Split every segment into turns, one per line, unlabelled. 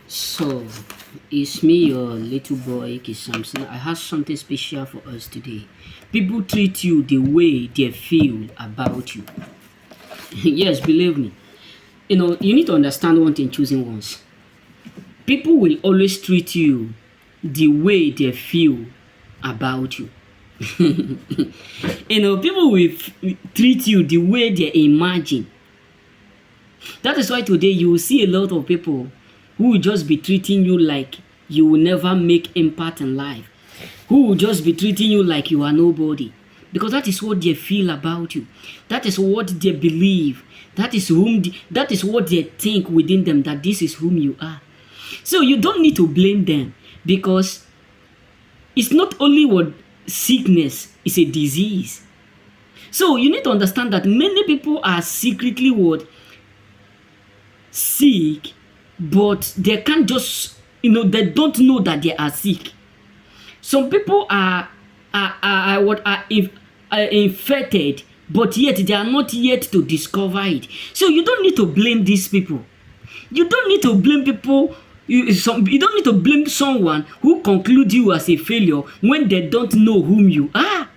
So, it's me, your little boy, Kisamson. I have something special for us today. People treat you the way they feel about you. Yes, believe me. You need to understand one thing choosing ones. People will always treat you the way they feel about you. People will treat you the way they imagine. That is why today you will see a lot of people who will just be treating you like you will never make impact in life. Who will just be treating you like you are nobody. Because that is what they feel about you. That is what they believe. That is what they think within them, that this is whom you are. So you don't need to blame them, because it's not only what sickness is a disease. So you need to understand that many people are secretly what sick, but they can't just, they don't know that they are sick. Some people are infected, but yet they are not yet to discover it. So you don't need to blame these people. You don't need to blame people. You don't need to blame someone who conclude you as a failure when they don't know whom you are.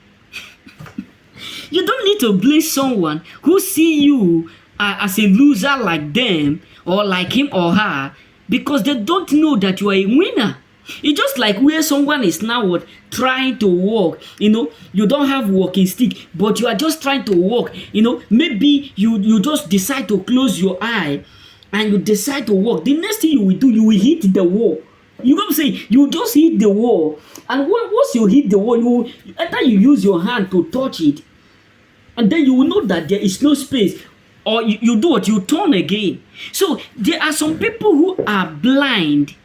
You don't need to blame someone who see you as a loser like them or like him or her, because they don't know that you are a winner. It's just like where someone is now trying to walk. You don't have walking stick, but you are just trying to walk. Maybe you just decide to close your eye and you decide to walk. The next thing you will do, you will hit the wall. You know what I'm saying? You just hit the wall, and once you hit the wall, either you use your hand to touch it, and then you will know that there is no space, or you do what, you turn again. So there are some people who are blind,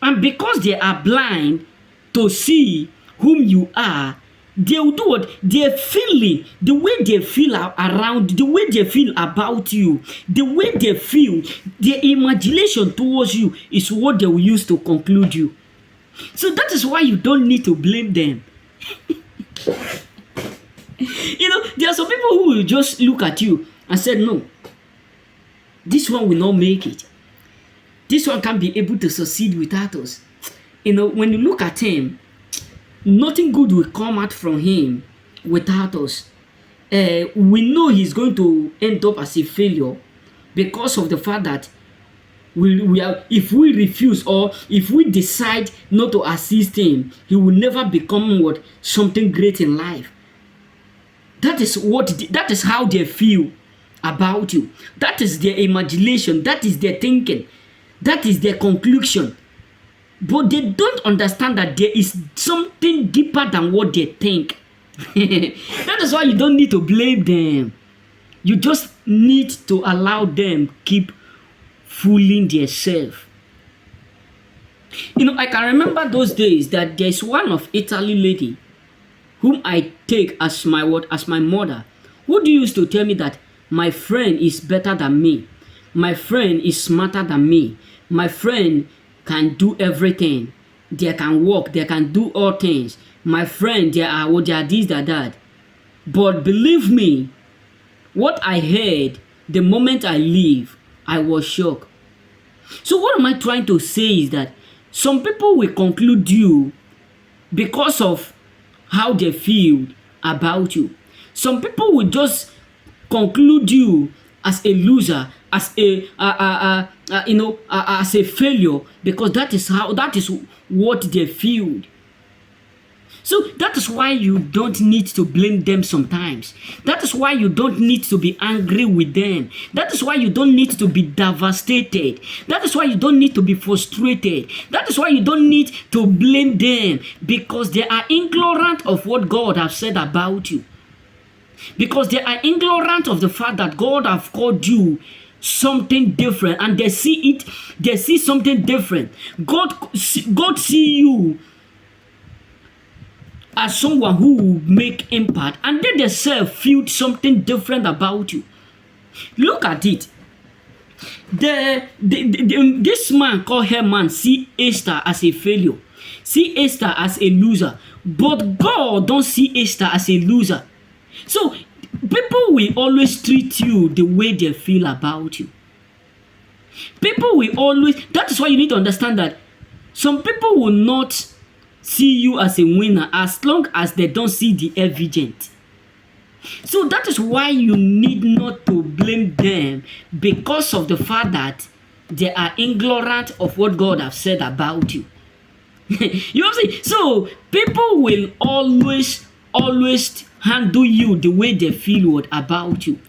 and because they are blind to see whom you are, they will do what? Their feeling, the way they feel around, the way they feel about you, the way they feel, their imagination towards you is what they will use to conclude you. So that is why you don't need to blame them. There are some people who will just look at you and say, no, this one will not make it. This one can't be able to succeed without us. When you look at him, nothing good will come out from him without us. We know he's going to end up as a failure because of the fact that if we refuse, or if we decide not to assist him, he will never become something great in life. That is how they feel about you. That is their imagination. That is their thinking. That is their conclusion. But they don't understand that there is something deeper than what they think. That is why you don't need to blame them. You just need to allow them keep fooling themselves. I can remember those days that there's one of Italy lady whom I take as my mother, who used to tell me that my friend is better than me. My friend is smarter than me. My friend can do everything. They can walk, they can do all things. My friend, they are this, they are that. But believe me, what I heard the moment I leave, I was shocked. So what am I trying to say is that some people will conclude you because of how they feel about you. Some people will just conclude you as a loser, as as a failure, because that is what they feel. So that is why you don't need to blame them sometimes. That is why you don't need to be angry with them. That is why you don't need to be devastated. That is why you don't need to be frustrated. That is why you don't need to blame them, because they are ignorant of what God has said about you. Because they are ignorant of the fact that God has called you something different, and they see something different. God see you as someone who will make impact, and they themselves feel something different about you. Look at it. This man called Haman see Esther as a failure, see Esther as a loser, but God don't see Esther as a loser. So people will always treat you the way they feel about you. People will always, that is why you need to understand that some people will not see you as a winner as long as they don't see the evidence. So that is why you need not to blame them because of the fact that they are ignorant of what God has said about you. You know what I'm saying? So people will always handle you the way they feel what about you.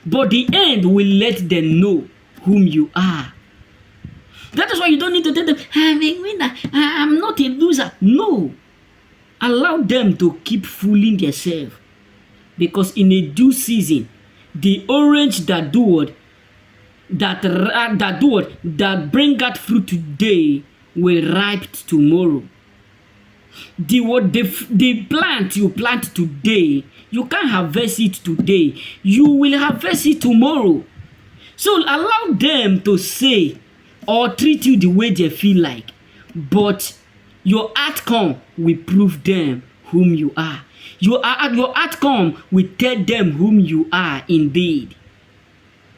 But the end will let them know whom you are. That is why you don't need to tell them, I'm a winner, I'm not a loser. No. Allow them to keep fooling themselves. Because in a due season, the orange that do what? That bring out fruit today will ripe tomorrow. The plant you plant today, you can't harvest it today. You will harvest it tomorrow. So allow them to say or treat you the way they feel like. But your outcome will prove them whom you are. Your outcome will tell them whom you are indeed.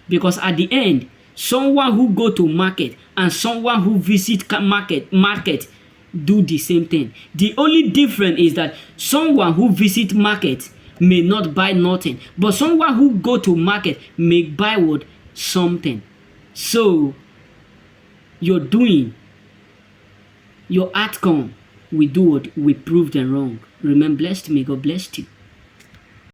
Because at the end, someone who go to market and someone who visit market do the same thing. The only difference is that someone who visit market may not buy nothing, but someone who go to market may buy what? Something. So your outcome will do what? Will prove them wrong. Remain blessed. May God bless you.